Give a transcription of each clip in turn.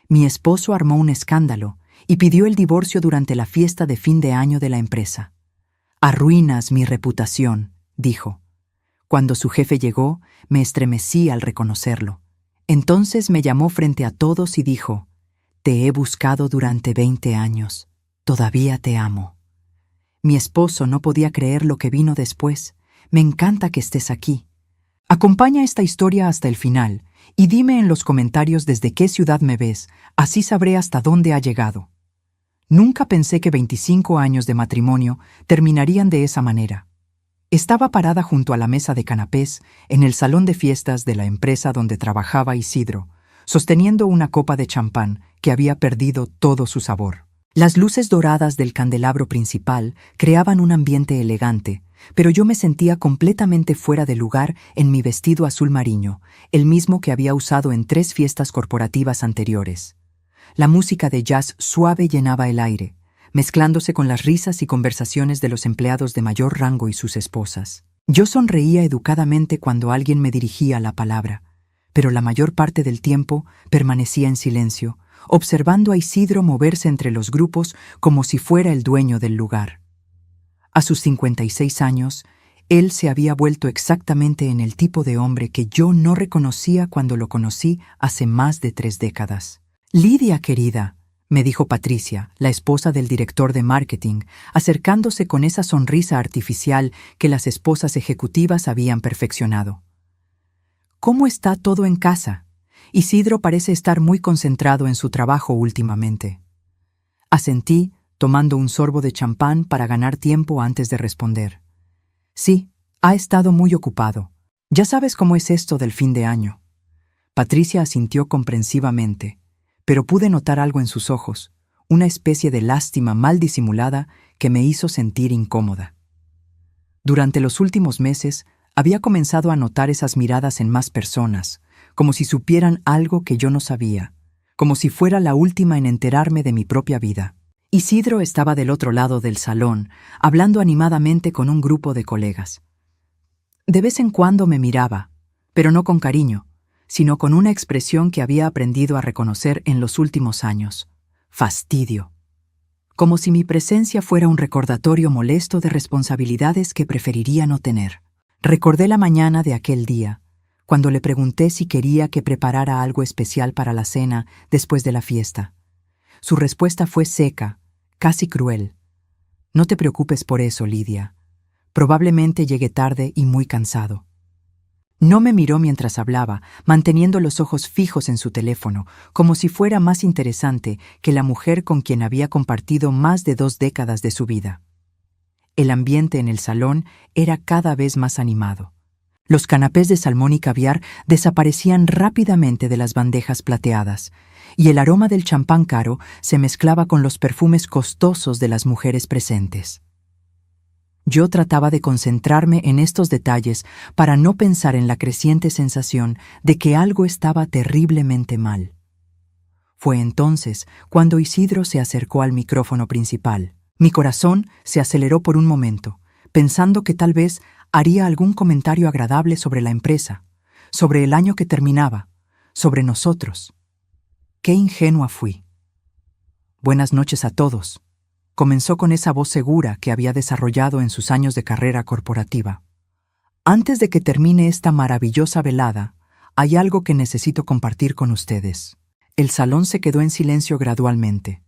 Mi esposo armó un escándalo y pidió el divorcio durante la fiesta de fin de año de la empresa. «Arruinas mi reputación», dijo. Cuando su jefe llegó, me estremecí al reconocerlo. Entonces me llamó frente a todos y dijo: «Te he buscado durante 20 años. Todavía te amo». Mi esposo no podía creer lo que vino después. «Me encanta que estés aquí. Acompaña esta historia hasta el final y dime en los comentarios desde qué ciudad me ves, así sabré hasta dónde ha llegado». Nunca pensé que 25 años de matrimonio terminarían de esa manera. Estaba parada junto a la mesa de canapés en el salón de fiestas de la empresa donde trabajaba Isidro, sosteniendo una copa de champán que había perdido todo su sabor. Las luces doradas del candelabro principal creaban un ambiente elegante, pero yo me sentía completamente fuera de lugar en mi vestido azul marino, el mismo que había usado en 3 fiestas corporativas anteriores. La música de jazz suave llenaba el aire, mezclándose con las risas y conversaciones de los empleados de mayor rango y sus esposas. Yo sonreía educadamente cuando alguien me dirigía la palabra, pero la mayor parte del tiempo permanecía en silencio, observando a Isidro moverse entre los grupos como si fuera el dueño del lugar. A sus 56 años, él se había vuelto exactamente en el tipo de hombre que yo no reconocía cuando lo conocí hace más de 3 décadas. «Lidia, querida», me dijo Patricia, la esposa del director de marketing, acercándose con esa sonrisa artificial que las esposas ejecutivas habían perfeccionado. «¿Cómo está todo en casa? Isidro parece estar muy concentrado en su trabajo últimamente». Asentí, tomando un sorbo de champán para ganar tiempo antes de responder. «Sí, ha estado muy ocupado. Ya sabes cómo es esto del fin de año». Patricia asintió comprensivamente, pero pude notar algo en sus ojos, una especie de lástima mal disimulada que me hizo sentir incómoda. Durante los últimos meses, había comenzado a notar esas miradas en más personas, como si supieran algo que yo no sabía, como si fuera la última en enterarme de mi propia vida. Isidro estaba del otro lado del salón, hablando animadamente con un grupo de colegas. De vez en cuando me miraba, pero no con cariño, sino con una expresión que había aprendido a reconocer en los últimos años: fastidio. Como si mi presencia fuera un recordatorio molesto de responsabilidades que preferiría no tener. Recordé la mañana de aquel día, cuando le pregunté si quería que preparara algo especial para la cena después de la fiesta. Su respuesta fue seca, casi cruel. «No te preocupes por eso, Lidia. Probablemente llegue tarde y muy cansado». No me miró mientras hablaba, manteniendo los ojos fijos en su teléfono, como si fuera más interesante que la mujer con quien había compartido más de 2 décadas de su vida. El ambiente en el salón era cada vez más animado. Los canapés de salmón y caviar desaparecían rápidamente de las bandejas plateadas, y el aroma del champán caro se mezclaba con los perfumes costosos de las mujeres presentes. Yo trataba de concentrarme en estos detalles para no pensar en la creciente sensación de que algo estaba terriblemente mal. Fue entonces cuando Isidro se acercó al micrófono principal. Mi corazón se aceleró por un momento, pensando que tal vez haría algún comentario agradable sobre la empresa, sobre el año que terminaba, sobre nosotros. Qué ingenua fui. «Buenas noches a todos», comenzó con esa voz segura que había desarrollado en sus años de carrera corporativa. «Antes de que termine esta maravillosa velada, hay algo que necesito compartir con ustedes». El salón se quedó en silencio gradualmente.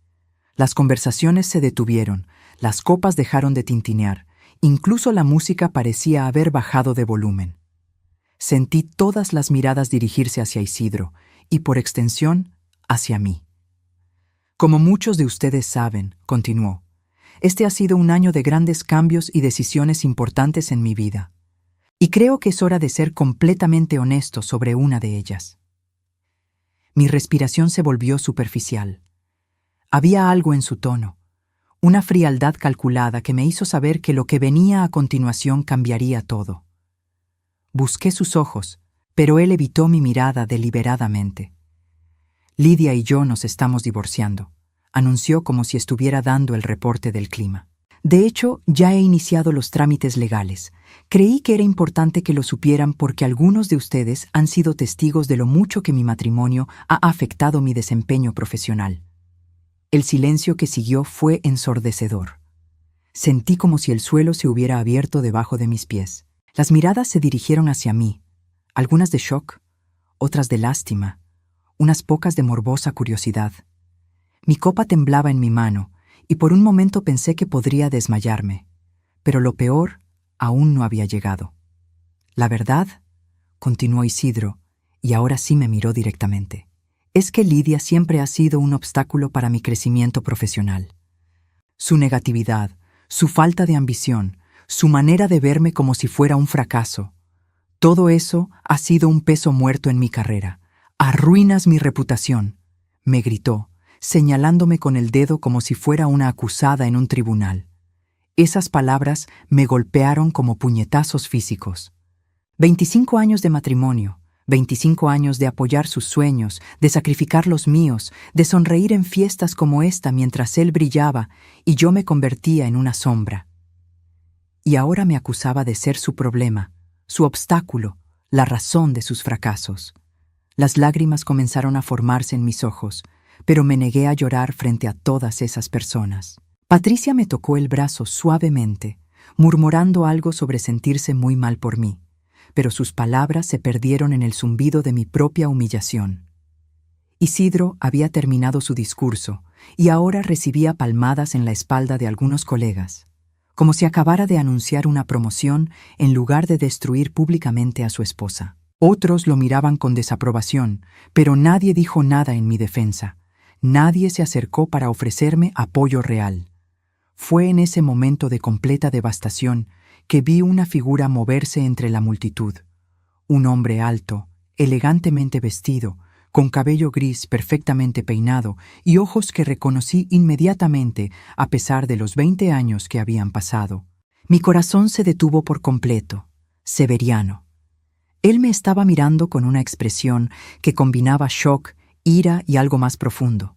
Las conversaciones se detuvieron, las copas dejaron de tintinear, incluso la música parecía haber bajado de volumen. Sentí todas las miradas dirigirse hacia Isidro y, por extensión, hacia mí. «Como muchos de ustedes saben», continuó, «este ha sido un año de grandes cambios y decisiones importantes en mi vida. Y creo que es hora de ser completamente honesto sobre una de ellas». Mi respiración se volvió superficial. Había algo en su tono, una frialdad calculada que me hizo saber que lo que venía a continuación cambiaría todo. Busqué sus ojos, pero él evitó mi mirada deliberadamente. «Lidia y yo nos estamos divorciando», anunció como si estuviera dando el reporte del clima. De hecho, ya he iniciado los trámites legales. Creí que era importante que lo supieran porque algunos de ustedes han sido testigos de lo mucho que mi matrimonio ha afectado mi desempeño profesional. El silencio que siguió fue ensordecedor. Sentí como si el suelo se hubiera abierto debajo de mis pies. Las miradas se dirigieron hacia mí, algunas de shock, otras de lástima, unas pocas de morbosa curiosidad. Mi copa temblaba en mi mano, y por un momento pensé que podría desmayarme. Pero lo peor aún no había llegado. La verdad, continuó Isidro, y ahora sí me miró directamente, es que Lidia siempre ha sido un obstáculo para mi crecimiento profesional. Su negatividad, su falta de ambición, su manera de verme como si fuera un fracaso, todo eso ha sido un peso muerto en mi carrera. Arruinas mi reputación, me gritó, señalándome con el dedo como si fuera una acusada en un tribunal. Esas palabras me golpearon como puñetazos físicos. 25 años de matrimonio, 25 años de apoyar sus sueños, de sacrificar los míos, de sonreír en fiestas como esta mientras él brillaba y yo me convertía en una sombra. Y ahora me acusaba de ser su problema, su obstáculo, la razón de sus fracasos. Las lágrimas comenzaron a formarse en mis ojos, pero me negué a llorar frente a todas esas personas. Patricia me tocó el brazo suavemente, murmurando algo sobre sentirse muy mal por mí, pero sus palabras se perdieron en el zumbido de mi propia humillación. Isidro había terminado su discurso y ahora recibía palmadas en la espalda de algunos colegas, como si acabara de anunciar una promoción en lugar de destruir públicamente a su esposa. Otros lo miraban con desaprobación, pero nadie dijo nada en mi defensa. Nadie se acercó para ofrecerme apoyo real. Fue en ese momento de completa devastación que vi una figura moverse entre la multitud. Un hombre alto, elegantemente vestido, con cabello gris perfectamente peinado y ojos que reconocí inmediatamente a pesar de los 20 años que habían pasado. Mi corazón se detuvo por completo. Severiano. Él me estaba mirando con una expresión que combinaba shock, ira y algo más profundo.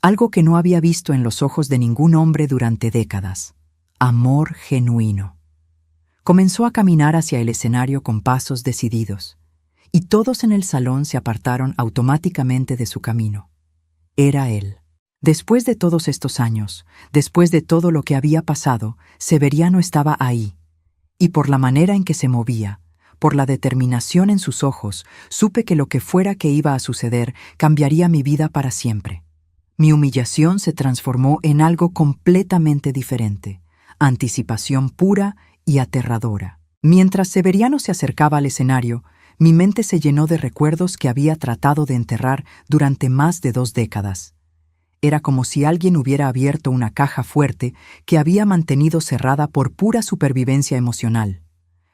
Algo que no había visto en los ojos de ningún hombre durante décadas. Amor genuino. Comenzó a caminar hacia el escenario con pasos decididos, y todos en el salón se apartaron automáticamente de su camino. Era él. Después de todos estos años, después de todo lo que había pasado, Severiano estaba ahí, y por la manera en que se movía, por la determinación en sus ojos, supe que lo que fuera que iba a suceder cambiaría mi vida para siempre. Mi humillación se transformó en algo completamente diferente, anticipación pura y aterradora. Mientras Severiano se acercaba al escenario, mi mente se llenó de recuerdos que había tratado de enterrar durante más de 2 décadas. Era como si alguien hubiera abierto una caja fuerte que había mantenido cerrada por pura supervivencia emocional.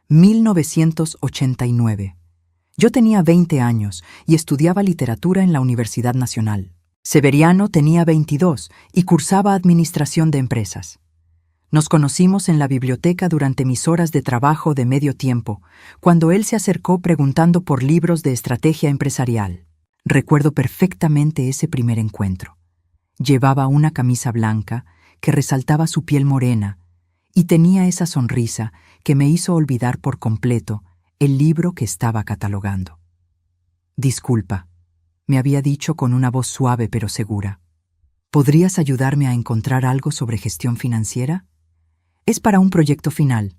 1989. Yo tenía 20 años y estudiaba literatura en la Universidad Nacional. Severiano tenía 22 y cursaba Administración de Empresas. Nos conocimos en la biblioteca durante mis horas de trabajo de medio tiempo, cuando él se acercó preguntando por libros de estrategia empresarial. Recuerdo perfectamente ese primer encuentro. Llevaba una camisa blanca que resaltaba su piel morena y tenía esa sonrisa que me hizo olvidar por completo el libro que estaba catalogando. «Disculpa», me había dicho con una voz suave pero segura. «¿Podrías ayudarme a encontrar algo sobre gestión financiera? Es para un proyecto final».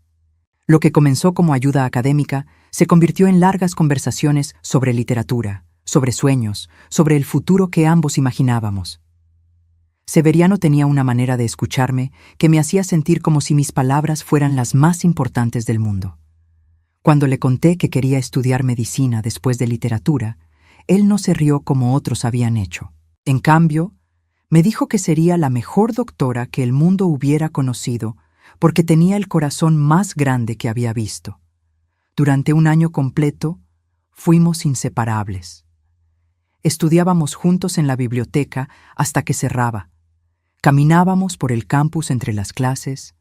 Lo que comenzó como ayuda académica se convirtió en largas conversaciones sobre literatura, sobre sueños, sobre el futuro que ambos imaginábamos. Severiano tenía una manera de escucharme que me hacía sentir como si mis palabras fueran las más importantes del mundo. Cuando le conté que quería estudiar medicina después de literatura, él no se rió como otros habían hecho. En cambio, me dijo que sería la mejor doctora que el mundo hubiera conocido porque tenía el corazón más grande que había visto. Durante un año completo, fuimos inseparables. Estudiábamos juntos en la biblioteca hasta que cerraba. Caminábamos por el campus entre las clases.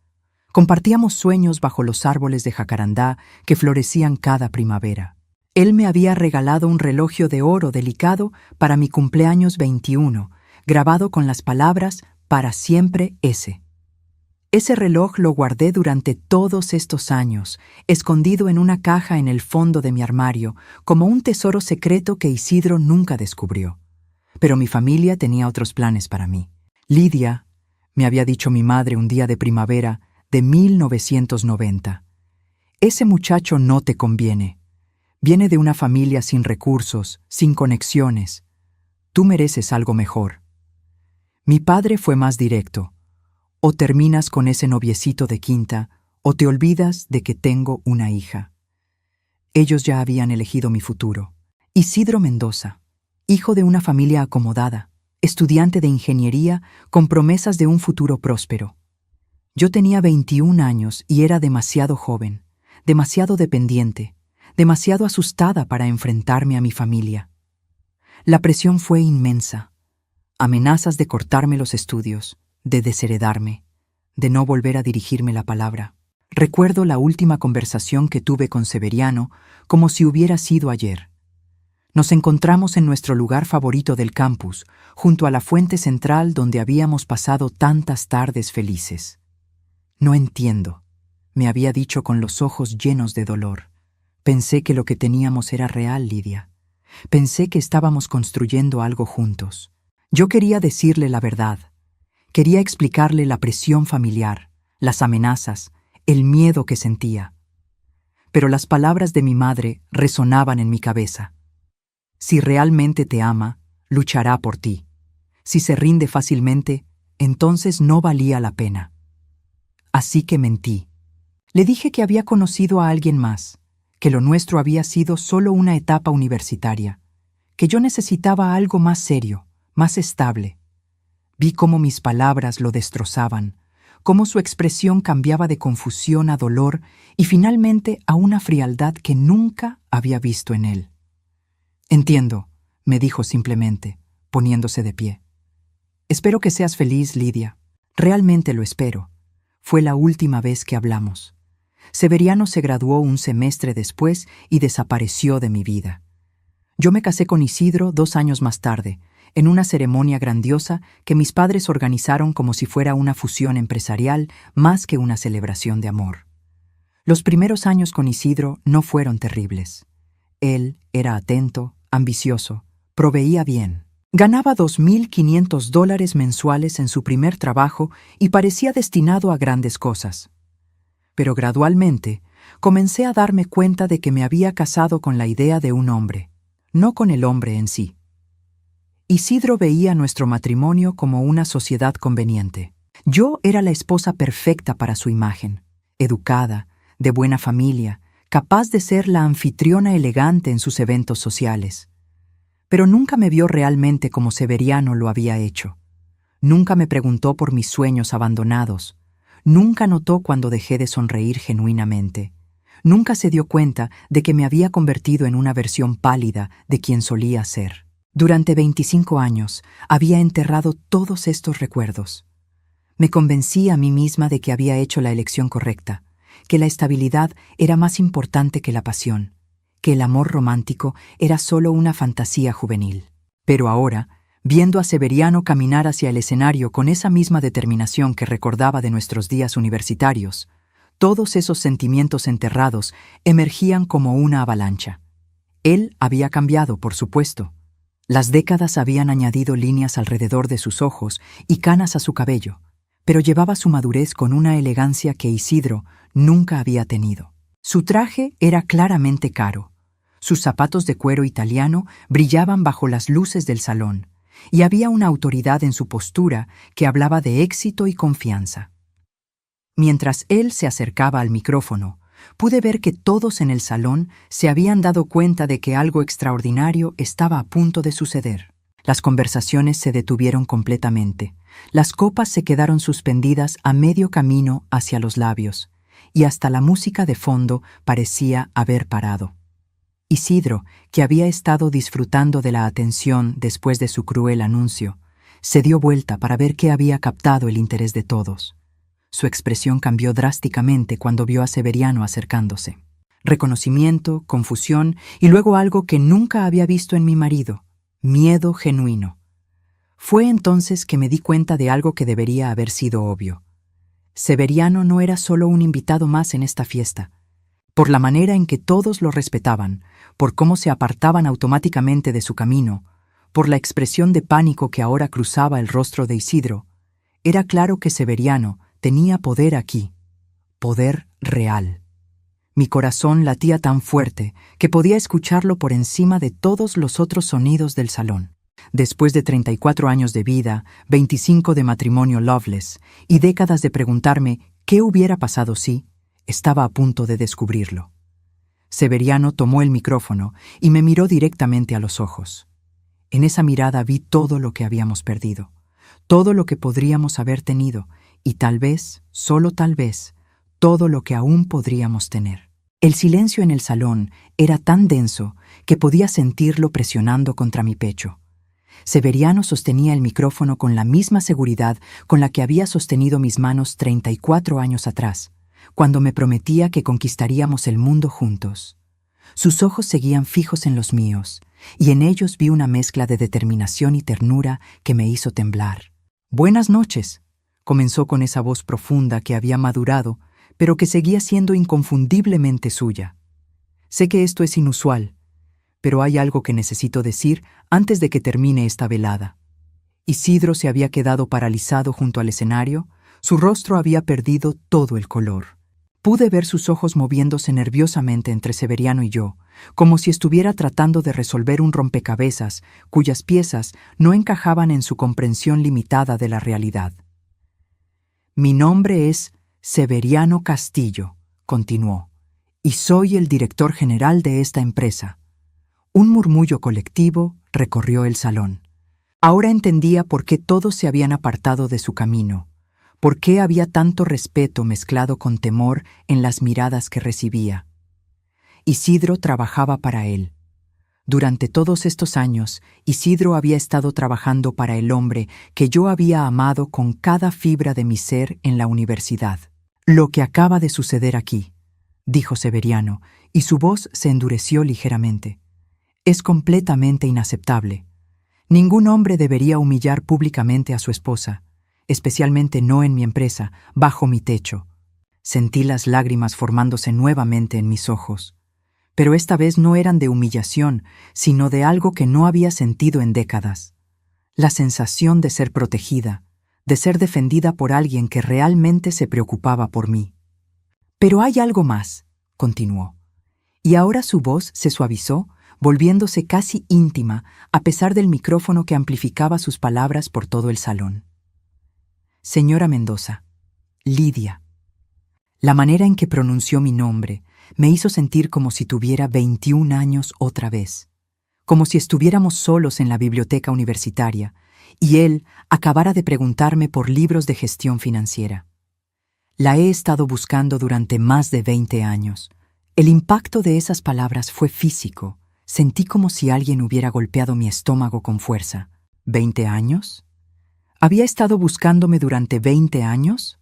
Compartíamos sueños bajo los árboles de jacarandá que florecían cada primavera. Él me había regalado un reloj de oro delicado para mi cumpleaños 21, grabado con las palabras «Para siempre ese». Ese reloj lo guardé durante todos estos años, escondido en una caja en el fondo de mi armario, como un tesoro secreto que Isidro nunca descubrió. Pero mi familia tenía otros planes para mí. Lidia, me había dicho mi madre un día de primavera de 1990. Ese muchacho no te conviene. Viene de una familia sin recursos, sin conexiones. Tú mereces algo mejor. Mi padre fue más directo. O terminas con ese noviecito de quinta, o te olvidas de que tengo una hija. Ellos ya habían elegido mi futuro. Isidro Mendoza, hijo de una familia acomodada, estudiante de ingeniería con promesas de un futuro próspero. Yo tenía 21 años y era demasiado joven, demasiado dependiente, demasiado asustada para enfrentarme a mi familia. La presión fue inmensa. Amenazas de cortarme los estudios, de desheredarme, de no volver a dirigirme la palabra. Recuerdo la última conversación que tuve con Severiano como si hubiera sido ayer. Nos encontramos en nuestro lugar favorito del campus, junto a la fuente central donde habíamos pasado tantas tardes felices. No entiendo, me había dicho con los ojos llenos de dolor. Pensé que lo que teníamos era real, Lidia. Pensé que estábamos construyendo algo juntos. Yo quería decirle la verdad. Quería explicarle la presión familiar, las amenazas, el miedo que sentía. Pero las palabras de mi madre resonaban en mi cabeza. Si realmente te ama, luchará por ti. Si se rinde fácilmente, entonces no valía la pena. Así que mentí. Le dije que había conocido a alguien más, que lo nuestro había sido solo una etapa universitaria, que yo necesitaba algo más serio, más estable. Vi cómo mis palabras lo destrozaban, cómo su expresión cambiaba de confusión a dolor y finalmente a una frialdad que nunca había visto en él. «Entiendo», me dijo simplemente, poniéndose de pie. «Espero que seas feliz, Lidia. Realmente lo espero. Fue la última vez que hablamos». Severiano se graduó un semestre después y desapareció de mi vida. Yo me casé con Isidro 2 años más tarde, en una ceremonia grandiosa que mis padres organizaron como si fuera una fusión empresarial más que una celebración de amor. Los primeros años con Isidro no fueron terribles. Él era atento, ambicioso, proveía bien. Ganaba $2,500 mensuales en su primer trabajo y parecía destinado a grandes cosas. Pero gradualmente comencé a darme cuenta de que me había casado con la idea de un hombre, no con el hombre en sí. Isidro veía nuestro matrimonio como una sociedad conveniente. Yo era la esposa perfecta para su imagen, educada, de buena familia, capaz de ser la anfitriona elegante en sus eventos sociales. Pero nunca me vio realmente como Severiano lo había hecho. Nunca me preguntó por mis sueños abandonados. Nunca notó cuando dejé de sonreír genuinamente. Nunca se dio cuenta de que me había convertido en una versión pálida de quien solía ser. Durante 25 años había enterrado todos estos recuerdos. Me convencí a mí misma de que había hecho la elección correcta, que la estabilidad era más importante que la pasión, que el amor romántico era solo una fantasía juvenil. Pero ahora, viendo a Severiano caminar hacia el escenario con esa misma determinación que recordaba de nuestros días universitarios, todos esos sentimientos enterrados emergían como una avalancha. Él había cambiado, por supuesto. Las décadas habían añadido líneas alrededor de sus ojos y canas a su cabello, pero llevaba su madurez con una elegancia que Isidro nunca había tenido. Su traje era claramente caro. Sus zapatos de cuero italiano brillaban bajo las luces del salón, y había una autoridad en su postura que hablaba de éxito y confianza. Mientras él se acercaba al micrófono, pude ver que todos en el salón se habían dado cuenta de que algo extraordinario estaba a punto de suceder. Las conversaciones se detuvieron completamente. Las copas se quedaron suspendidas a medio camino hacia los labios, y hasta la música de fondo parecía haber parado. Isidro, que había estado disfrutando de la atención después de su cruel anuncio, se dio vuelta para ver qué había captado el interés de todos. Su expresión cambió drásticamente cuando vio a Severiano acercándose. Reconocimiento, confusión y luego algo que nunca había visto en mi marido, miedo genuino. Fue entonces que me di cuenta de algo que debería haber sido obvio. Severiano no era solo un invitado más en esta fiesta. Por la manera en que todos lo respetaban, por cómo se apartaban automáticamente de su camino, por la expresión de pánico que ahora cruzaba el rostro de Isidro, era claro que Severiano tenía poder aquí, poder real. Mi corazón latía tan fuerte que podía escucharlo por encima de todos los otros sonidos del salón. Después de 34 años de vida, 25 de matrimonio loveless y décadas de preguntarme qué hubiera pasado si, estaba a punto de descubrirlo. Severiano tomó el micrófono y me miró directamente a los ojos. En esa mirada vi todo lo que habíamos perdido, todo lo que podríamos haber tenido y tal vez, solo tal vez, todo lo que aún podríamos tener. El silencio en el salón era tan denso que podía sentirlo presionando contra mi pecho. Severiano sostenía el micrófono con la misma seguridad con la que había sostenido mis manos 34 años atrás, cuando me prometía que conquistaríamos el mundo juntos. Sus ojos seguían fijos en los míos, y en ellos vi una mezcla de determinación y ternura que me hizo temblar. «Buenas noches», comenzó con esa voz profunda que había madurado, pero que seguía siendo inconfundiblemente suya. «Sé que esto es inusual, pero hay algo que necesito decir antes de que termine esta velada». Isidro se había quedado paralizado junto al escenario, su rostro había perdido todo el color. Pude ver sus ojos moviéndose nerviosamente entre Severiano y yo, como si estuviera tratando de resolver un rompecabezas cuyas piezas no encajaban en su comprensión limitada de la realidad. «Mi nombre es Severiano Castillo», continuó, «y soy el director general de esta empresa». Un murmullo colectivo recorrió el salón. Ahora entendía por qué todos se habían apartado de su camino, por qué había tanto respeto mezclado con temor en las miradas que recibía. Isidro trabajaba para él. Durante todos estos años, Isidro había estado trabajando para el hombre que yo había amado con cada fibra de mi ser en la universidad. «Lo que acaba de suceder aquí», dijo Severiano, y su voz se endureció ligeramente, «es completamente inaceptable. Ningún hombre debería humillar públicamente a su esposa, especialmente no en mi empresa, bajo mi techo». Sentí las lágrimas formándose nuevamente en mis ojos, pero esta vez no eran de humillación, sino de algo que no había sentido en décadas. La sensación de ser protegida, de ser defendida por alguien que realmente se preocupaba por mí. «Pero hay algo más», continuó, y ahora su voz se suavizó, volviéndose casi íntima a pesar del micrófono que amplificaba sus palabras por todo el salón. «Señora Mendoza, Lidia». La manera en que pronunció mi nombre me hizo sentir como si tuviera 21 años otra vez, como si estuviéramos solos en la biblioteca universitaria y él acabara de preguntarme por libros de gestión financiera. La he estado buscando durante más de 20 años. El impacto de esas palabras fue físico. Sentí como si alguien hubiera golpeado mi estómago con fuerza. ¿20 años? ¿Había estado buscándome durante 20 años?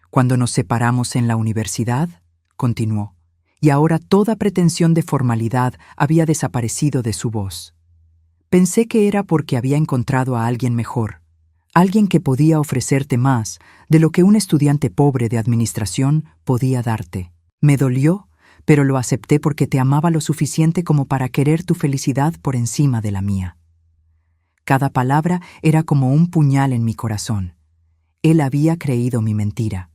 Cuando nos separamos en la universidad, continuó, y ahora toda pretensión de formalidad había desaparecido de su voz. Pensé que era porque había encontrado a alguien mejor, alguien que podía ofrecerte más de lo que un estudiante pobre de administración podía darte. Me dolió, pero lo acepté porque te amaba lo suficiente como para querer tu felicidad por encima de la mía. Cada palabra era como un puñal en mi corazón. Él había creído mi mentira.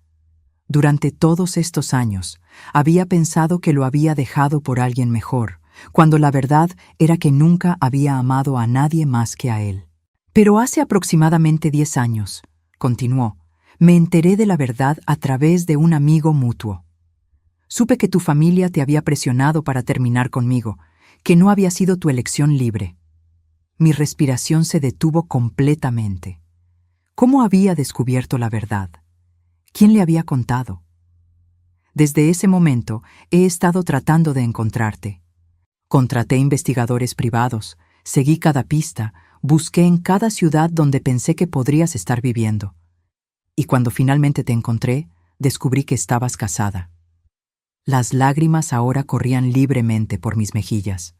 Durante todos estos años, había pensado que lo había dejado por alguien mejor, cuando la verdad era que nunca había amado a nadie más que a él. Pero hace aproximadamente 10 años, continuó, me enteré de la verdad a través de un amigo mutuo. Supe que tu familia te había presionado para terminar conmigo, que no había sido tu elección libre. Mi respiración se detuvo completamente. ¿Cómo había descubierto la verdad? ¿Quién le había contado? Desde ese momento he estado tratando de encontrarte. Contraté investigadores privados, seguí cada pista, busqué en cada ciudad donde pensé que podrías estar viviendo. Y cuando finalmente te encontré, descubrí que estabas casada. Las lágrimas ahora corrían libremente por mis mejillas.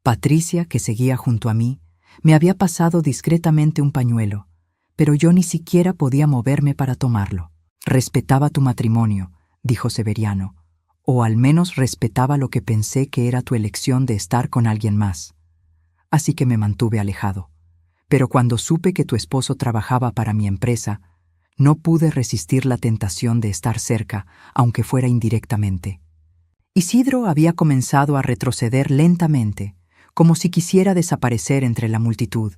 Patricia, que seguía junto a mí, me había pasado discretamente un pañuelo, pero yo ni siquiera podía moverme para tomarlo. Respetaba tu matrimonio, dijo Severiano, o al menos respetaba lo que pensé que era tu elección de estar con alguien más. Así que me mantuve alejado. Pero cuando supe que tu esposo trabajaba para mi empresa, no pude resistir la tentación de estar cerca, aunque fuera indirectamente. Isidro había comenzado a retroceder lentamente, como si quisiera desaparecer entre la multitud,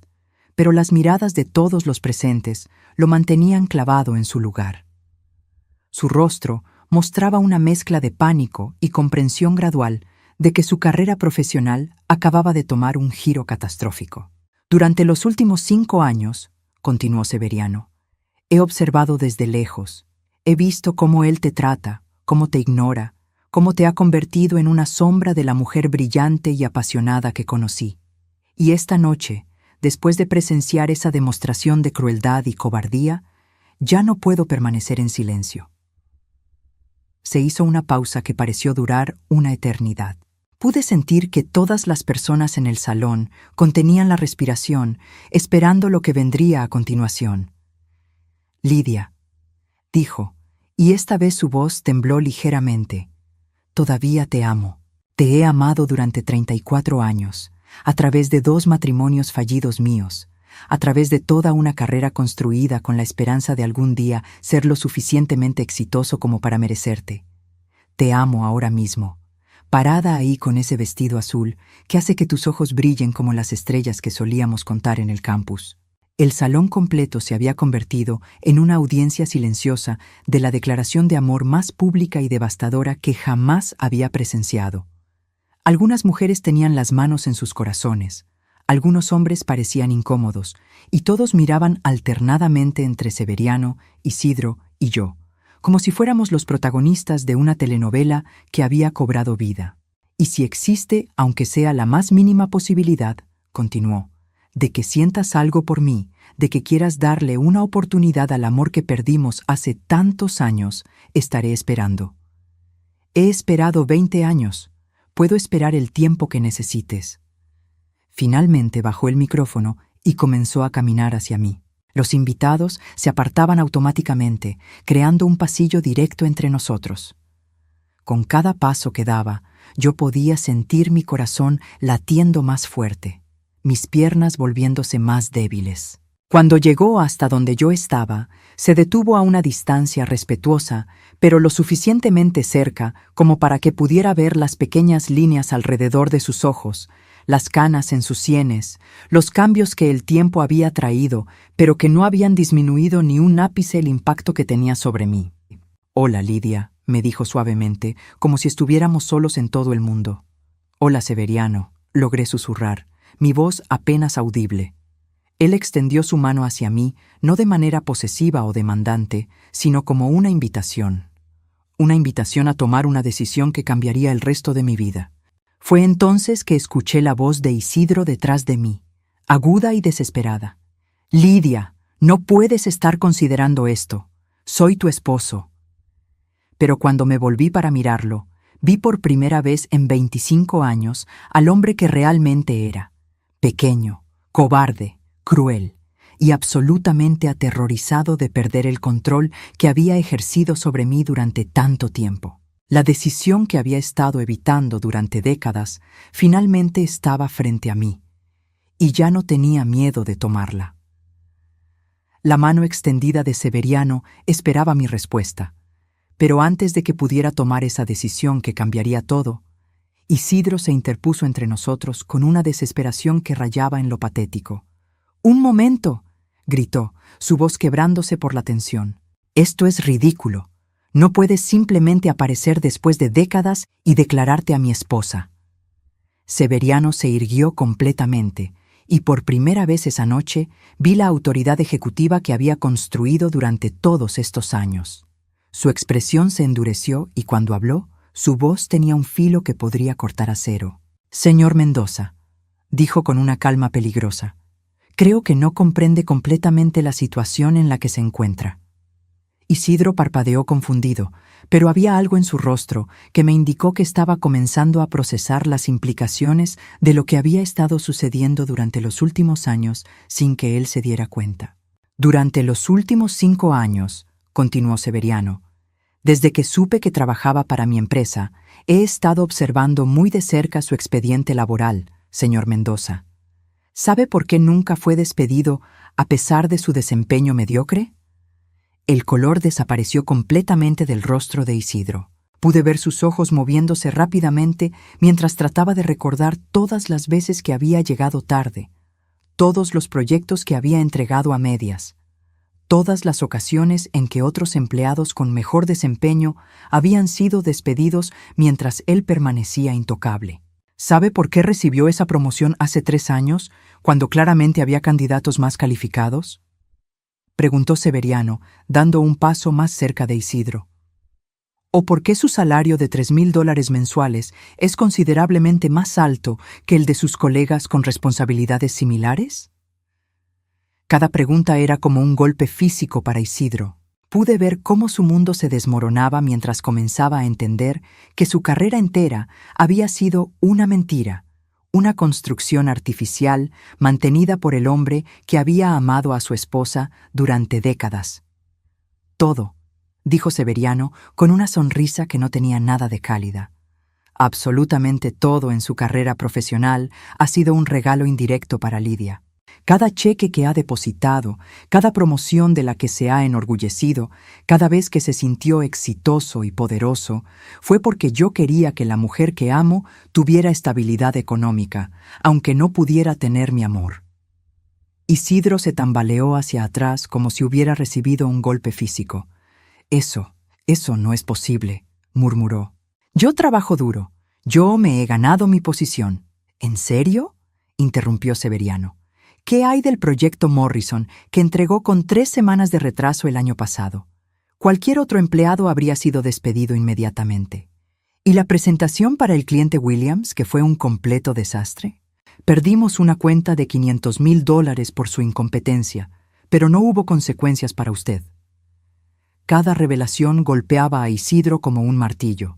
pero las miradas de todos los presentes lo mantenían clavado en su lugar. Su rostro mostraba una mezcla de pánico y comprensión gradual de que su carrera profesional acababa de tomar un giro catastrófico. Durante los últimos 5 años, continuó Severiano, he observado desde lejos, he visto cómo él te trata, cómo te ignora, cómo te ha convertido en una sombra de la mujer brillante y apasionada que conocí. Y esta noche, después de presenciar esa demostración de crueldad y cobardía, ya no puedo permanecer en silencio. Se hizo una pausa que pareció durar una eternidad. Pude sentir que todas las personas en el salón contenían la respiración, esperando lo que vendría a continuación. Lidia, dijo, y esta vez su voz tembló ligeramente. Todavía te amo. Te he amado durante 34 años, a través de 2 matrimonios fallidos míos, a través de toda una carrera construida con la esperanza de algún día ser lo suficientemente exitoso como para merecerte. Te amo ahora mismo, parada ahí con ese vestido azul que hace que tus ojos brillen como las estrellas que solíamos contar en el campus. El salón completo se había convertido en una audiencia silenciosa de la declaración de amor más pública y devastadora que jamás había presenciado. Algunas mujeres tenían las manos en sus corazones, algunos hombres parecían incómodos, y todos miraban alternadamente entre Severiano, Isidro y yo, como si fuéramos los protagonistas de una telenovela que había cobrado vida. Y si existe, aunque sea la más mínima posibilidad, continuó, de que sientas algo por mí, de que quieras darle una oportunidad al amor que perdimos hace tantos años, estaré esperando. He esperado 20 años. Puedo esperar el tiempo que necesites. Finalmente bajó el micrófono y comenzó a caminar hacia mí. Los invitados se apartaban automáticamente, creando un pasillo directo entre nosotros. Con cada paso que daba, yo podía sentir mi corazón latiendo más fuerte, mis piernas volviéndose más débiles. Cuando llegó hasta donde yo estaba, se detuvo a una distancia respetuosa, pero lo suficientemente cerca como para que pudiera ver las pequeñas líneas alrededor de sus ojos, las canas en sus sienes, los cambios que el tiempo había traído, pero que no habían disminuido ni un ápice el impacto que tenía sobre mí. «Hola, Lidia», me dijo suavemente, como si estuviéramos solos en todo el mundo. «Hola, Severiano», logré susurrar, mi voz apenas audible. Él extendió su mano hacia mí, no de manera posesiva o demandante, sino como una invitación a tomar una decisión que cambiaría el resto de mi vida. Fue entonces que escuché la voz de Isidro detrás de mí, aguda y desesperada. «Lidia, no puedes estar considerando esto. Soy tu esposo». Pero cuando me volví para mirarlo, vi por primera vez en 25 años al hombre que realmente era, pequeño, cobarde, cruel y absolutamente aterrorizado de perder el control que había ejercido sobre mí durante tanto tiempo. La decisión que había estado evitando durante décadas finalmente estaba frente a mí, y ya no tenía miedo de tomarla. La mano extendida de Severiano esperaba mi respuesta, pero antes de que pudiera tomar esa decisión que cambiaría todo, Isidro se interpuso entre nosotros con una desesperación que rayaba en lo patético. «¡Un momento!», gritó, su voz quebrándose por la tensión. «Esto es ridículo. No puedes simplemente aparecer después de décadas y declararte a mi esposa». Severiano se irguió completamente, y por primera vez esa noche vi la autoridad ejecutiva que había construido durante todos estos años. Su expresión se endureció y cuando habló, su voz tenía un filo que podría cortar acero. «Señor Mendoza», dijo con una calma peligrosa, «creo que no comprende completamente la situación en la que se encuentra». Isidro parpadeó confundido, pero había algo en su rostro que me indicó que estaba comenzando a procesar las implicaciones de lo que había estado sucediendo durante los últimos años sin que él se diera cuenta. Durante los últimos 5 años, continuó Severiano, desde que supe que trabajaba para mi empresa, he estado observando muy de cerca su expediente laboral, señor Mendoza. ¿Sabe por qué nunca fue despedido a pesar de su desempeño mediocre? El color desapareció completamente del rostro de Isidro. Pude ver sus ojos moviéndose rápidamente mientras trataba de recordar todas las veces que había llegado tarde, todos los proyectos que había entregado a medias, todas las ocasiones en que otros empleados con mejor desempeño habían sido despedidos mientras él permanecía intocable. ¿Sabe por qué recibió esa promoción hace 3 años, cuando claramente había candidatos más calificados? Preguntó Severiano, dando un paso más cerca de Isidro. ¿O por qué su salario de $3,000 mensuales es considerablemente más alto que el de sus colegas con responsabilidades similares? Cada pregunta era como un golpe físico para Isidro. Pude ver cómo su mundo se desmoronaba mientras comenzaba a entender que su carrera entera había sido una mentira, una construcción artificial mantenida por el hombre que había amado a su esposa durante décadas. Todo, dijo Severiano con una sonrisa que no tenía nada de cálida. Absolutamente todo en su carrera profesional ha sido un regalo indirecto para Lidia. Cada cheque que ha depositado, cada promoción de la que se ha enorgullecido, cada vez que se sintió exitoso y poderoso, fue porque yo quería que la mujer que amo tuviera estabilidad económica, aunque no pudiera tener mi amor. Isidro se tambaleó hacia atrás como si hubiera recibido un golpe físico. Eso no es posible, murmuró. Yo trabajo duro. Yo me he ganado mi posición. ¿En serio?, interrumpió Severiano. ¿Qué hay del proyecto Morrison que entregó con 3 semanas de retraso el año pasado? Cualquier otro empleado habría sido despedido inmediatamente. ¿Y la presentación para el cliente Williams, que fue un completo desastre? Perdimos una cuenta de $500,000 por su incompetencia, pero no hubo consecuencias para usted. Cada revelación golpeaba a Isidro como un martillo.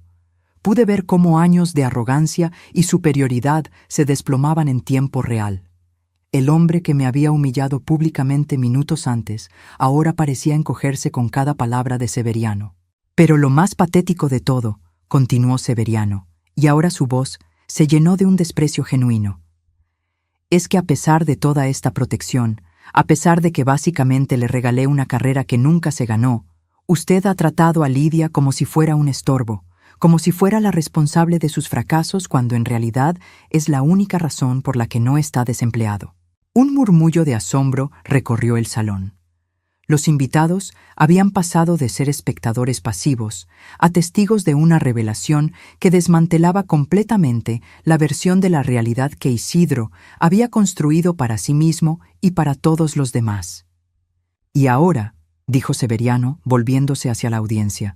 Pude ver cómo años de arrogancia y superioridad se desplomaban en tiempo real. El hombre que me había humillado públicamente minutos antes, ahora parecía encogerse con cada palabra de Severiano. Pero lo más patético de todo, continuó Severiano, y ahora su voz se llenó de un desprecio genuino, es que a pesar de toda esta protección, a pesar de que básicamente le regalé una carrera que nunca se ganó, usted ha tratado a Lidia como si fuera un estorbo, como si fuera la responsable de sus fracasos cuando en realidad es la única razón por la que no está desempleado. Un murmullo de asombro recorrió el salón. Los invitados habían pasado de ser espectadores pasivos a testigos de una revelación que desmantelaba completamente la versión de la realidad que Isidro había construido para sí mismo y para todos los demás. Y ahora, dijo Severiano, volviéndose hacia la audiencia,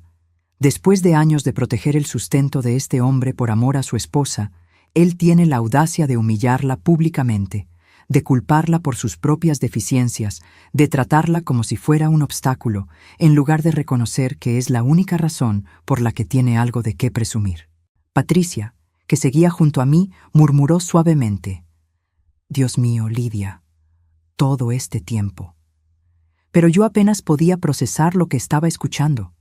después de años de proteger el sustento de este hombre por amor a su esposa, él tiene la audacia de humillarla públicamente, de culparla por sus propias deficiencias, de tratarla como si fuera un obstáculo, en lugar de reconocer que es la única razón por la que tiene algo de qué presumir. Patricia, que seguía junto a mí, murmuró suavemente: «Dios mío, Lidia, todo este tiempo». Pero yo apenas podía procesar lo que estaba escuchando.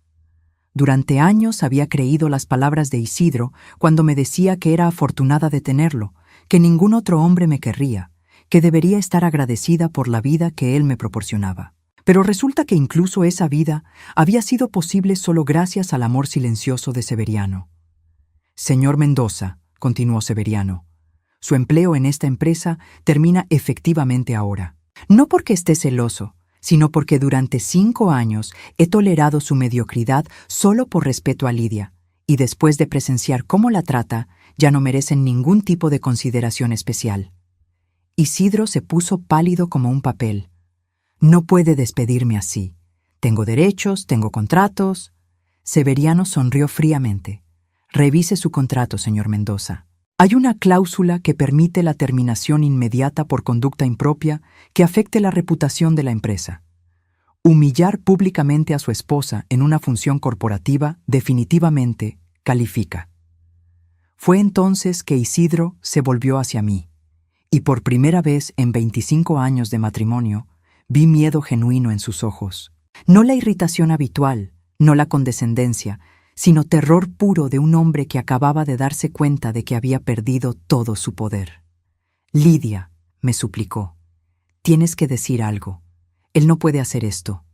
Durante años había creído las palabras de Isidro cuando me decía que era afortunada de tenerlo, que ningún otro hombre me querría, que debería estar agradecida por la vida que él me proporcionaba. Pero resulta que incluso esa vida había sido posible solo gracias al amor silencioso de Severiano. «Señor Mendoza», continuó Severiano, «su empleo en esta empresa termina efectivamente ahora. No porque esté celoso, sino porque durante 5 años he tolerado su mediocridad solo por respeto a Lidia, y después de presenciar cómo la trata, ya no merecen ningún tipo de consideración especial». Isidro se puso pálido como un papel. «No puede despedirme así. Tengo derechos, tengo contratos». Severiano sonrió fríamente. «Revise su contrato, señor Mendoza. Hay una cláusula que permite la terminación inmediata por conducta impropia que afecte la reputación de la empresa. Humillar públicamente a su esposa en una función corporativa definitivamente califica». Fue entonces que Isidro se volvió hacia mí, y por primera vez en 25 años de matrimonio, Vi miedo genuino en sus ojos. No la irritación habitual, no la condescendencia, sino terror puro de un hombre que acababa de darse cuenta de que había perdido todo su poder. «Lidia», me suplicó, «tienes que decir algo. Él no puede hacer esto.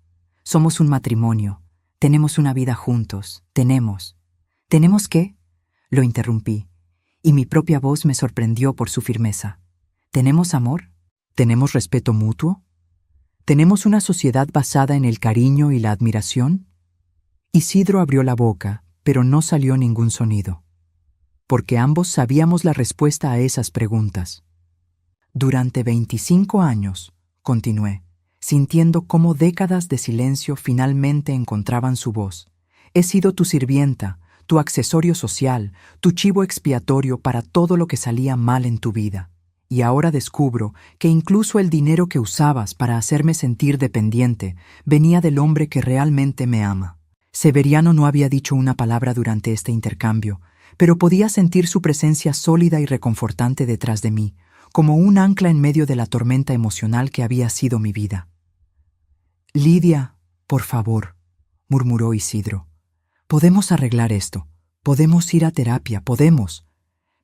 Somos un matrimonio. Tenemos una vida juntos. Tenemos». «¿Tenemos qué?», lo interrumpí, y mi propia voz me sorprendió por su firmeza. ¿Tenemos amor? ¿Tenemos respeto mutuo? ¿Tenemos una sociedad basada en el cariño y la admiración? Isidro abrió la boca, pero no salió ningún sonido, porque ambos sabíamos la respuesta a esas preguntas. Durante 25 años, continué, sintiendo cómo décadas de silencio finalmente encontraban su voz. He sido tu sirvienta, tu accesorio social, tu chivo expiatorio para todo lo que salía mal en tu vida. Y ahora descubro que incluso el dinero que usabas para hacerme sentir dependiente venía del hombre que realmente me ama. Severiano no había dicho una palabra durante este intercambio, pero podía sentir su presencia sólida y reconfortante detrás de mí, como un ancla en medio de la tormenta emocional que había sido mi vida. «Lidia, por favor», murmuró Isidro. «Podemos arreglar esto. Podemos ir a terapia, podemos».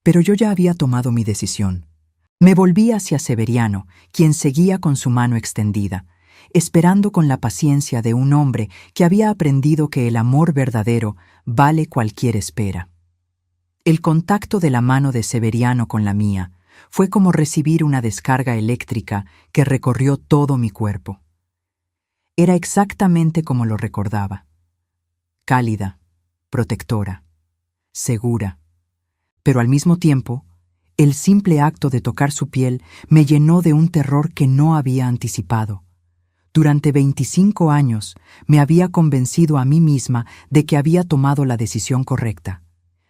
Pero yo ya había tomado mi decisión. Me volví hacia Severiano, quien seguía con su mano extendida, esperando con la paciencia de un hombre que había aprendido que el amor verdadero vale cualquier espera. El contacto de la mano de Severiano con la mía fue como recibir una descarga eléctrica que recorrió todo mi cuerpo. Era exactamente como lo recordaba. Cálida, protectora, segura. Pero al mismo tiempo, el simple acto de tocar su piel me llenó de un terror que no había anticipado. Durante 25 años me había convencido a mí misma de que había tomado la decisión correcta.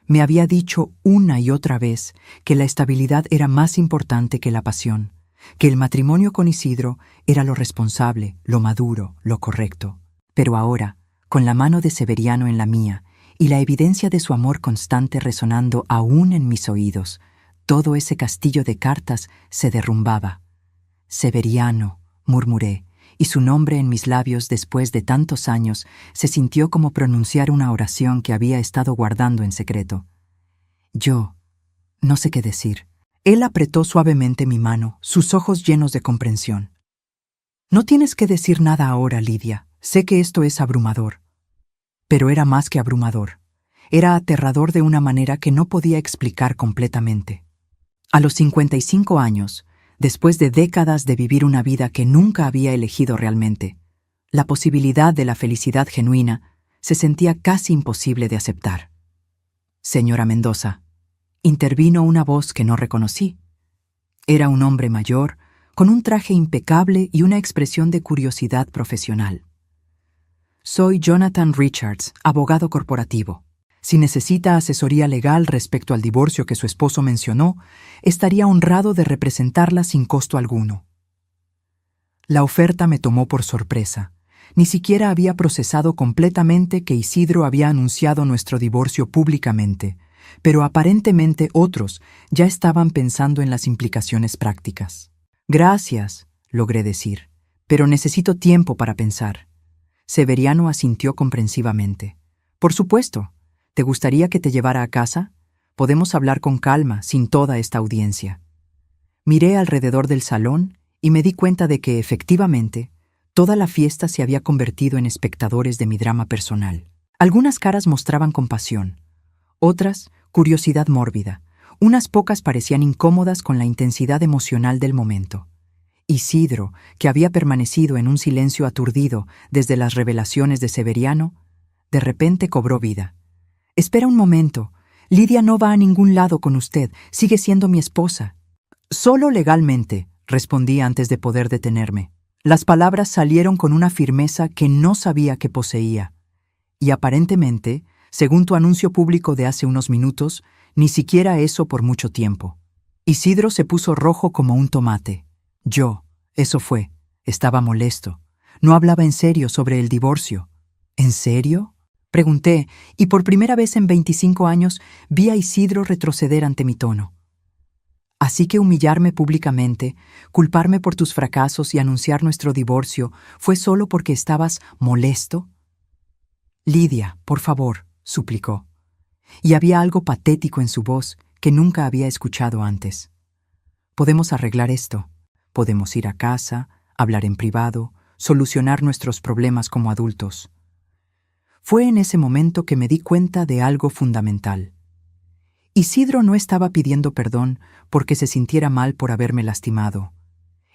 Me había dicho una y otra vez que la estabilidad era más importante que la pasión, que el matrimonio con Isidro era lo responsable, lo maduro, lo correcto. Pero ahora, con la mano de Severiano en la mía y la evidencia de su amor constante resonando aún en mis oídos, todo ese castillo de cartas se derrumbaba. «Severiano», murmuré, y su nombre en mis labios después de tantos años se sintió como pronunciar una oración que había estado guardando en secreto. Yo no sé qué decir. Él apretó suavemente mi mano, sus ojos llenos de comprensión. «No tienes que decir nada ahora, Lidia. Sé que esto es abrumador». Pero era más que abrumador. Era aterrador de una manera que no podía explicar completamente. A los 55 años, después de décadas de vivir una vida que nunca había elegido realmente, la posibilidad de la felicidad genuina se sentía casi imposible de aceptar. «Señora Mendoza», intervino una voz que no reconocí. Era un hombre mayor, con un traje impecable y una expresión de curiosidad profesional. «Soy Jonathan Richards, abogado corporativo. Si necesita asesoría legal respecto al divorcio que su esposo mencionó, estaría honrado de representarla sin costo alguno». La oferta me tomó por sorpresa. Ni siquiera había procesado completamente que Isidro había anunciado nuestro divorcio públicamente, pero aparentemente otros ya estaban pensando en las implicaciones prácticas. «Gracias», logré decir, «pero necesito tiempo para pensar». Severiano asintió comprensivamente. «Por supuesto. ¿Te gustaría que te llevara a casa? Podemos hablar con calma, sin toda esta audiencia». Miré alrededor del salón y me di cuenta de que, efectivamente, toda la fiesta se había convertido en espectadores de mi drama personal. Algunas caras mostraban compasión, otras, curiosidad mórbida. Unas pocas parecían incómodas con la intensidad emocional del momento. Isidro, que había permanecido en un silencio aturdido desde las revelaciones de Severiano, de repente cobró vida. «Espera un momento. Lidia no va a ningún lado con usted. Sigue siendo mi esposa». «Solo legalmente», respondí antes de poder detenerme. Las palabras salieron con una firmeza que no sabía que poseía. Y aparentemente, según tu anuncio público de hace unos minutos, ni siquiera eso por mucho tiempo. Isidro se puso rojo como un tomate. Eso fue, estaba molesto. No hablaba en serio sobre el divorcio. ¿En serio?, pregunté, y por primera vez en 25 años vi a Isidro retroceder ante mi tono. Así que humillarme públicamente, culparme por tus fracasos y anunciar nuestro divorcio fue solo porque estabas molesto. Lidia, por favor, suplicó. Y había algo patético en su voz que nunca había escuchado antes. Podemos arreglar esto. Podemos ir a casa, hablar en privado, solucionar nuestros problemas como adultos. Fue en ese momento que me di cuenta de algo fundamental. Isidro no estaba pidiendo perdón porque se sintiera mal por haberme lastimado.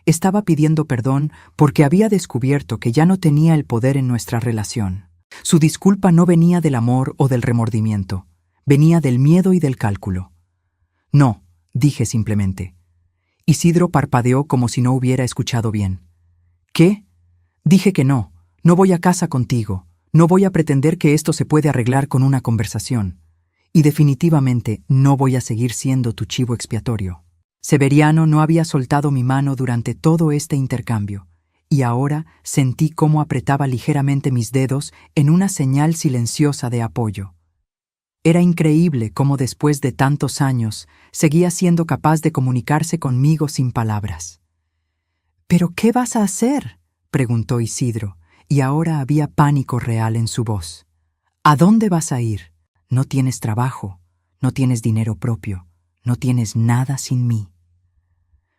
Estaba pidiendo perdón porque había descubierto que ya no tenía el poder en nuestra relación. Su disculpa no venía del amor o del remordimiento, venía del miedo y del cálculo. No, dije simplemente. Isidro parpadeó como si no hubiera escuchado bien. ¿Qué? Dije que no voy a casa contigo, no voy a pretender que esto se puede arreglar con una conversación. Y definitivamente no voy a seguir siendo tu chivo expiatorio. Severiano no había soltado mi mano durante todo este intercambio, y ahora sentí cómo apretaba ligeramente mis dedos en una señal silenciosa de apoyo. Era increíble cómo después de tantos años seguía siendo capaz de comunicarse conmigo sin palabras. ¿Pero qué vas a hacer?, preguntó Isidro, y ahora había pánico real en su voz. ¿A dónde vas a ir? No tienes trabajo, no tienes dinero propio, no tienes nada sin mí.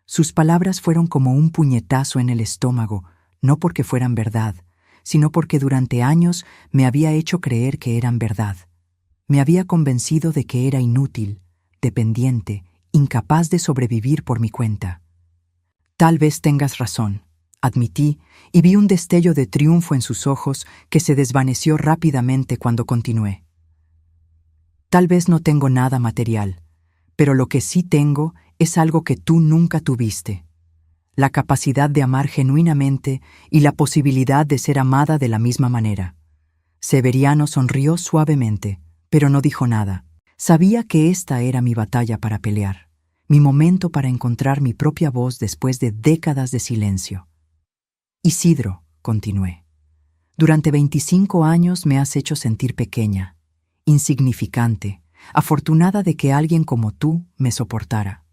Sus palabras fueron como un puñetazo en el estómago, no porque fueran verdad, sino porque durante años me había hecho creer que eran verdad. Me había convencido de que era inútil, dependiente, incapaz de sobrevivir por mi cuenta. Tal vez tengas razón, admití, y vi un destello de triunfo en sus ojos que se desvaneció rápidamente cuando continué. Tal vez no tengo nada material, pero lo que sí tengo es algo que tú nunca tuviste: la capacidad de amar genuinamente y la posibilidad de ser amada de la misma manera. Severiano sonrió suavemente, pero no dijo nada. Sabía que esta era mi batalla para pelear, mi momento para encontrar mi propia voz después de décadas de silencio. Isidro, continué, durante 25 años me has hecho sentir pequeña, insignificante, afortunada de que alguien como tú me soportara.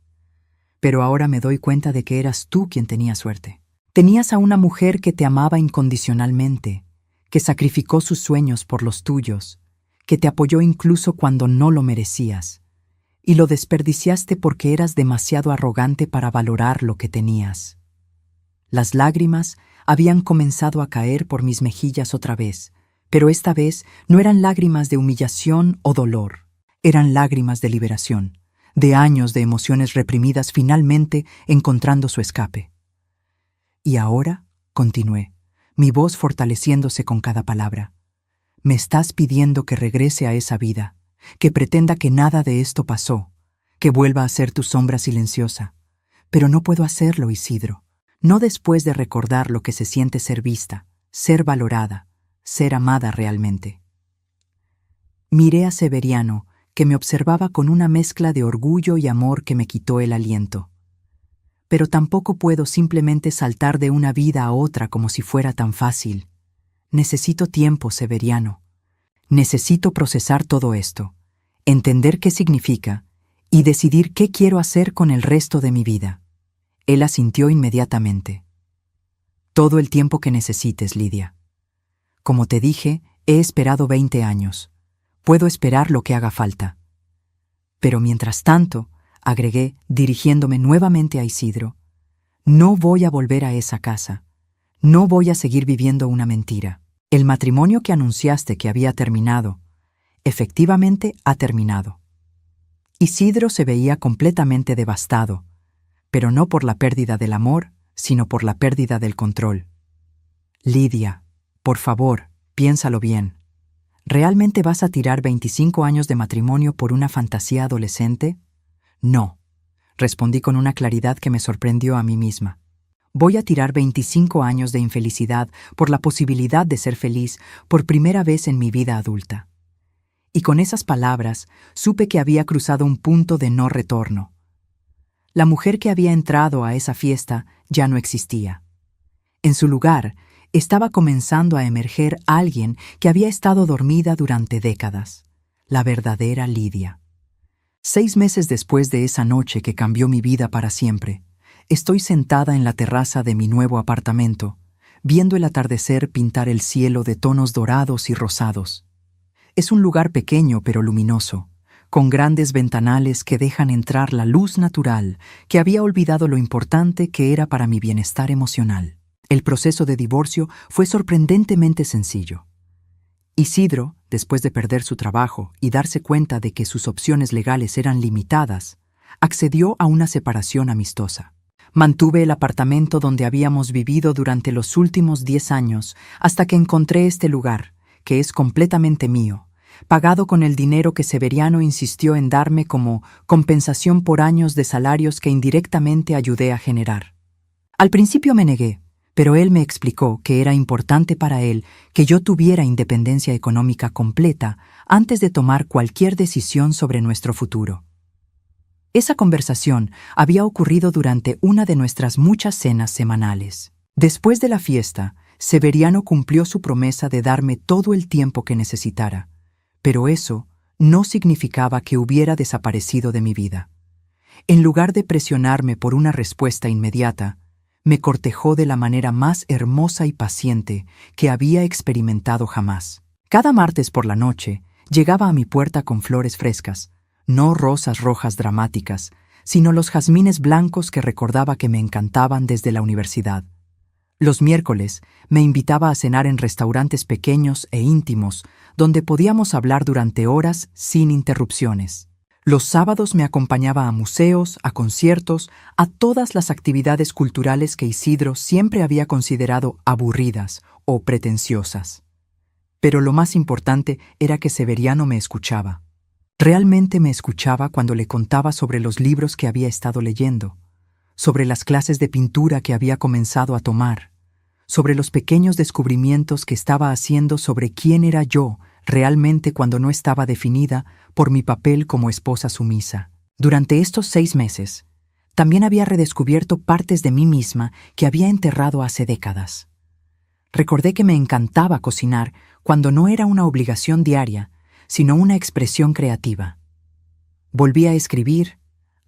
Pero ahora me doy cuenta de que eras tú quien tenía suerte. Tenías a una mujer que te amaba incondicionalmente, que sacrificó sus sueños por los tuyos, que te apoyó incluso cuando no lo merecías, y lo desperdiciaste porque eras demasiado arrogante para valorar lo que tenías. Las lágrimas habían comenzado a caer por mis mejillas otra vez, pero esta vez no eran lágrimas de humillación o dolor, eran lágrimas de liberación, de años de emociones reprimidas finalmente encontrando su escape. Y ahora, continué, mi voz fortaleciéndose con cada palabra, me estás pidiendo que regrese a esa vida, que pretenda que nada de esto pasó, que vuelva a ser tu sombra silenciosa. Pero no puedo hacerlo, Isidro, no después de recordar lo que se siente ser vista, ser valorada, ser amada realmente. Miré a Severiano, que me observaba con una mezcla de orgullo y amor que me quitó el aliento. Pero tampoco puedo simplemente saltar de una vida a otra como si fuera tan fácil. Necesito tiempo, Severiano. Necesito procesar todo esto, entender qué significa y decidir qué quiero hacer con el resto de mi vida. Él asintió inmediatamente. Todo el tiempo que necesites, Lidia. Como te dije, he esperado 20 años. Puedo esperar lo que haga falta. Pero mientras tanto, agregué, dirigiéndome nuevamente a Isidro, no voy a volver a esa casa. No voy a seguir viviendo una mentira. El matrimonio que anunciaste que había terminado, efectivamente ha terminado. Isidro se veía completamente devastado, pero no por la pérdida del amor, sino por la pérdida del control. Lidia, por favor, piénsalo bien. ¿Realmente vas a tirar 25 años de matrimonio por una fantasía adolescente? No, respondí con una claridad que me sorprendió a mí misma. Voy a tirar 25 años de infelicidad por la posibilidad de ser feliz por primera vez en mi vida adulta. Y con esas palabras supe que había cruzado un punto de no retorno. La mujer que había entrado a esa fiesta ya no existía. En su lugar, estaba comenzando a emerger alguien que había estado dormida durante décadas, la verdadera Lidia. 6 meses después de esa noche que cambió mi vida para siempre, estoy sentada en la terraza de mi nuevo apartamento, viendo el atardecer pintar el cielo de tonos dorados y rosados. Es un lugar pequeño pero luminoso, con grandes ventanales que dejan entrar la luz natural, que había olvidado lo importante que era para mi bienestar emocional. El proceso de divorcio fue sorprendentemente sencillo. Isidro, después de perder su trabajo y darse cuenta de que sus opciones legales eran limitadas, accedió a una separación amistosa. Mantuve el apartamento donde habíamos vivido durante los últimos 10 años hasta que encontré este lugar, que es completamente mío, pagado con el dinero que Severiano insistió en darme como compensación por años de salarios que indirectamente ayudé a generar. Al principio me negué, pero él me explicó que era importante para él que yo tuviera independencia económica completa antes de tomar cualquier decisión sobre nuestro futuro. Esa conversación había ocurrido durante una de nuestras muchas cenas semanales. Después de la fiesta, Severiano cumplió su promesa de darme todo el tiempo que necesitara, pero eso no significaba que hubiera desaparecido de mi vida. En lugar de presionarme por una respuesta inmediata, me cortejó de la manera más hermosa y paciente que había experimentado jamás. Cada martes por la noche llegaba a mi puerta con flores frescas, no rosas rojas dramáticas, sino los jazmines blancos que recordaba que me encantaban desde la universidad. Los miércoles me invitaba a cenar en restaurantes pequeños e íntimos, donde podíamos hablar durante horas sin interrupciones. Los sábados me acompañaba a museos, a conciertos, a todas las actividades culturales que Isidro siempre había considerado aburridas o pretenciosas. Pero lo más importante era que Severiano me escuchaba. Realmente me escuchaba cuando le contaba sobre los libros que había estado leyendo, sobre las clases de pintura que había comenzado a tomar, sobre los pequeños descubrimientos que estaba haciendo sobre quién era yo realmente cuando no estaba definida por mi papel como esposa sumisa. Durante estos 6 meses, también había redescubierto partes de mí misma que había enterrado hace décadas. Recordé que me encantaba cocinar cuando no era una obligación diaria, sino una expresión creativa. Volví a escribir,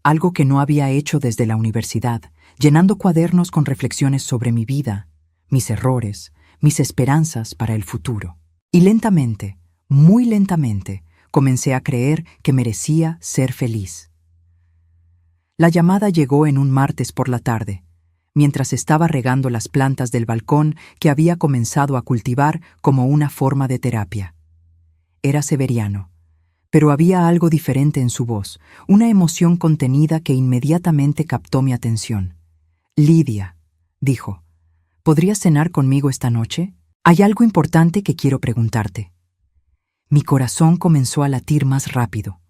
algo que no había hecho desde la universidad, llenando cuadernos con reflexiones sobre mi vida, mis errores, mis esperanzas para el futuro. Y lentamente, muy lentamente, comencé a creer que merecía ser feliz. La llamada llegó en un martes por la tarde, mientras estaba regando las plantas del balcón que había comenzado a cultivar como una forma de terapia. Era Severiano, pero había algo diferente en su voz, una emoción contenida que inmediatamente captó mi atención. «Lidia», dijo, «¿podrías cenar conmigo esta noche? Hay algo importante que quiero preguntarte». Mi corazón comenzó a latir más rápido.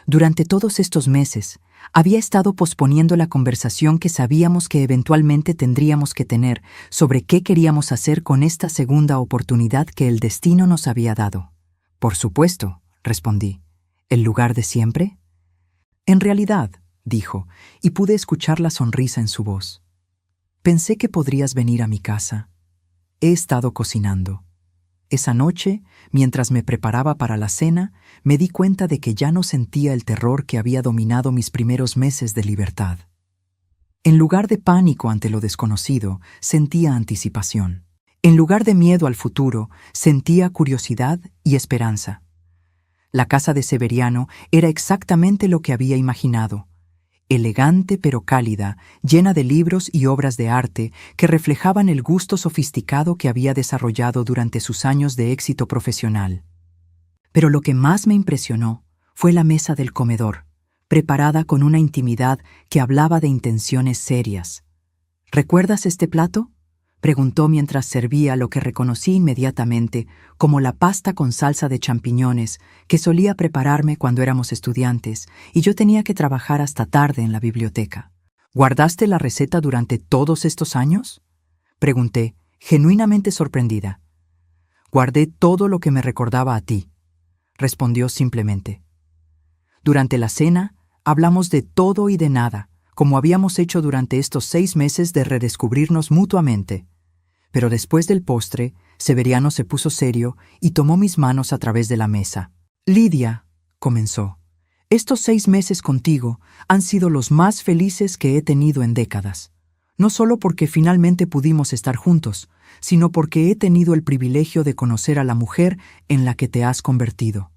Durante todos estos meses, había estado posponiendo la conversación que sabíamos que eventualmente tendríamos que tener sobre qué queríamos hacer con esta segunda oportunidad que el destino nos había dado. «Por supuesto», respondí. «¿El lugar de siempre?» «En realidad», dijo, y pude escuchar la sonrisa en su voz. «Pensé que podrías venir a mi casa. He estado cocinando». Esa noche, mientras me preparaba para la cena, me di cuenta de que ya no sentía el terror que había dominado mis primeros meses de libertad. En lugar de pánico ante lo desconocido, sentía anticipación. En lugar de miedo al futuro, sentía curiosidad y esperanza. La casa de Severiano era exactamente lo que había imaginado. Elegante pero cálida, llena de libros y obras de arte que reflejaban el gusto sofisticado que había desarrollado durante sus años de éxito profesional. Pero lo que más me impresionó fue la mesa del comedor, preparada con una intimidad que hablaba de intenciones serias. «¿Recuerdas este plato?», preguntó mientras servía lo que reconocí inmediatamente como la pasta con salsa de champiñones que solía prepararme cuando éramos estudiantes y yo tenía que trabajar hasta tarde en la biblioteca. «¿Guardaste la receta durante todos estos años?», pregunté, genuinamente sorprendida. «Guardé todo lo que me recordaba a ti», respondió simplemente. Durante la cena, hablamos de todo y de nada, como habíamos hecho durante estos 6 meses de redescubrirnos mutuamente. Pero después del postre, Severiano se puso serio y tomó mis manos a través de la mesa. «Lidia», comenzó, Estos 6 meses contigo han sido los más felices que he tenido en décadas. No solo porque finalmente pudimos estar juntos, sino porque he tenido el privilegio de conocer a la mujer en la que te has convertido.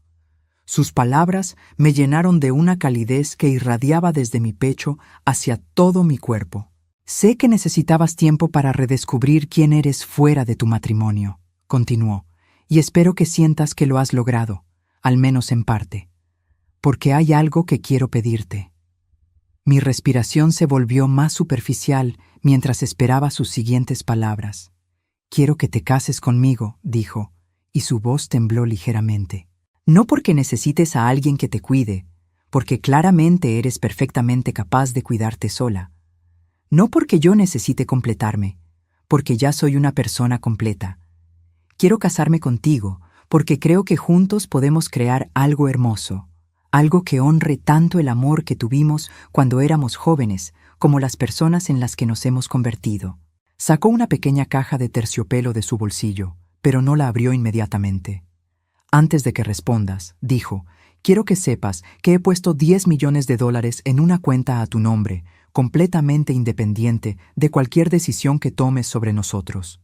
Sus palabras me llenaron de una calidez que irradiaba desde mi pecho hacia todo mi cuerpo. Sé que necesitabas tiempo para redescubrir quién eres fuera de tu matrimonio, continuó, y espero que sientas que lo has logrado, al menos en parte. Porque hay algo que quiero pedirte. Mi respiración se volvió más superficial mientras esperaba sus siguientes palabras. Quiero que te cases conmigo, dijo, y su voz tembló ligeramente. No porque necesites a alguien que te cuide, porque claramente eres perfectamente capaz de cuidarte sola. No porque yo necesite completarme, porque ya soy una persona completa. Quiero casarme contigo, porque creo que juntos podemos crear algo hermoso, algo que honre tanto el amor que tuvimos cuando éramos jóvenes, como las personas en las que nos hemos convertido. Sacó una pequeña caja de terciopelo de su bolsillo, pero no la abrió inmediatamente. Antes de que respondas, dijo, quiero que sepas que he puesto $10 millones en una cuenta a tu nombre, completamente independiente de cualquier decisión que tomes sobre nosotros.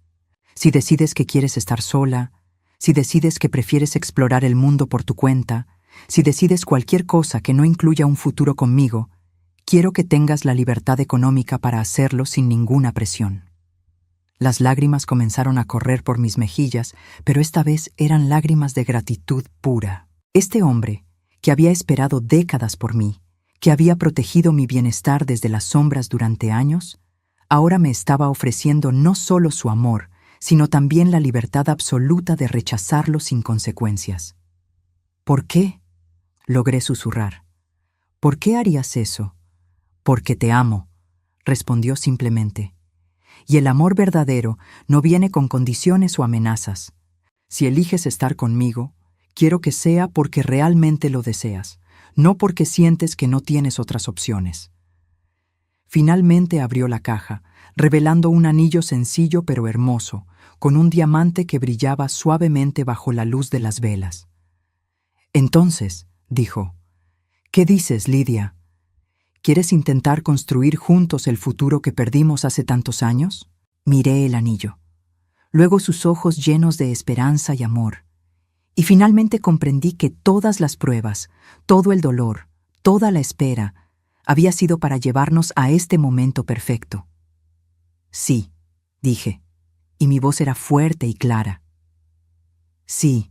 Si decides que quieres estar sola, si decides que prefieres explorar el mundo por tu cuenta, si decides cualquier cosa que no incluya un futuro conmigo, quiero que tengas la libertad económica para hacerlo sin ninguna presión. Las lágrimas comenzaron a correr por mis mejillas, pero esta vez eran lágrimas de gratitud pura. Este hombre, que había esperado décadas por mí, que había protegido mi bienestar desde las sombras durante años, ahora me estaba ofreciendo no solo su amor, sino también la libertad absoluta de rechazarlo sin consecuencias. ¿Por qué? Logré susurrar. ¿Por qué harías eso? Porque te amo, respondió simplemente. Y el amor verdadero no viene con condiciones o amenazas. Si eliges estar conmigo, quiero que sea porque realmente lo deseas, no porque sientes que no tienes otras opciones. Finalmente abrió la caja, revelando un anillo sencillo pero hermoso, con un diamante que brillaba suavemente bajo la luz de las velas. Entonces, dijo, ¿qué dices, Lidia? ¿Quieres intentar construir juntos el futuro que perdimos hace tantos años? Miré el anillo, luego sus ojos llenos de esperanza y amor, y finalmente comprendí que todas las pruebas, todo el dolor, toda la espera, había sido para llevarnos a este momento perfecto. Sí, dije, y mi voz era fuerte y clara. Sí,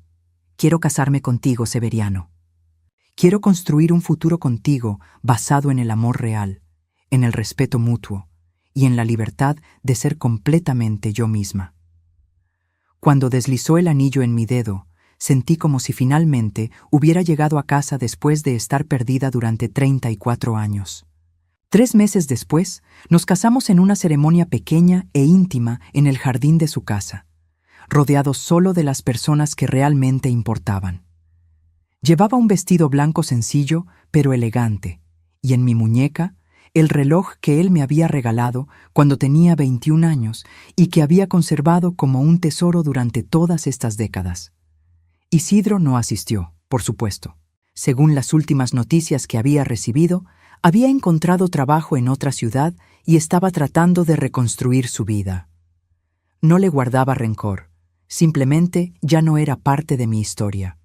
quiero casarme contigo, Severiano. Quiero construir un futuro contigo basado en el amor real, en el respeto mutuo y en la libertad de ser completamente yo misma. Cuando deslizó el anillo en mi dedo, sentí como si finalmente hubiera llegado a casa después de estar perdida durante 34 años. 3 meses después, nos casamos en una ceremonia pequeña e íntima en el jardín de su casa, rodeados solo de las personas que realmente importaban. Llevaba un vestido blanco sencillo, pero elegante, y en mi muñeca, el reloj que él me había regalado cuando tenía 21 años y que había conservado como un tesoro durante todas estas décadas. Isidro no asistió, por supuesto. Según las últimas noticias que había recibido, había encontrado trabajo en otra ciudad y estaba tratando de reconstruir su vida. No le guardaba rencor, simplemente ya no era parte de mi historia.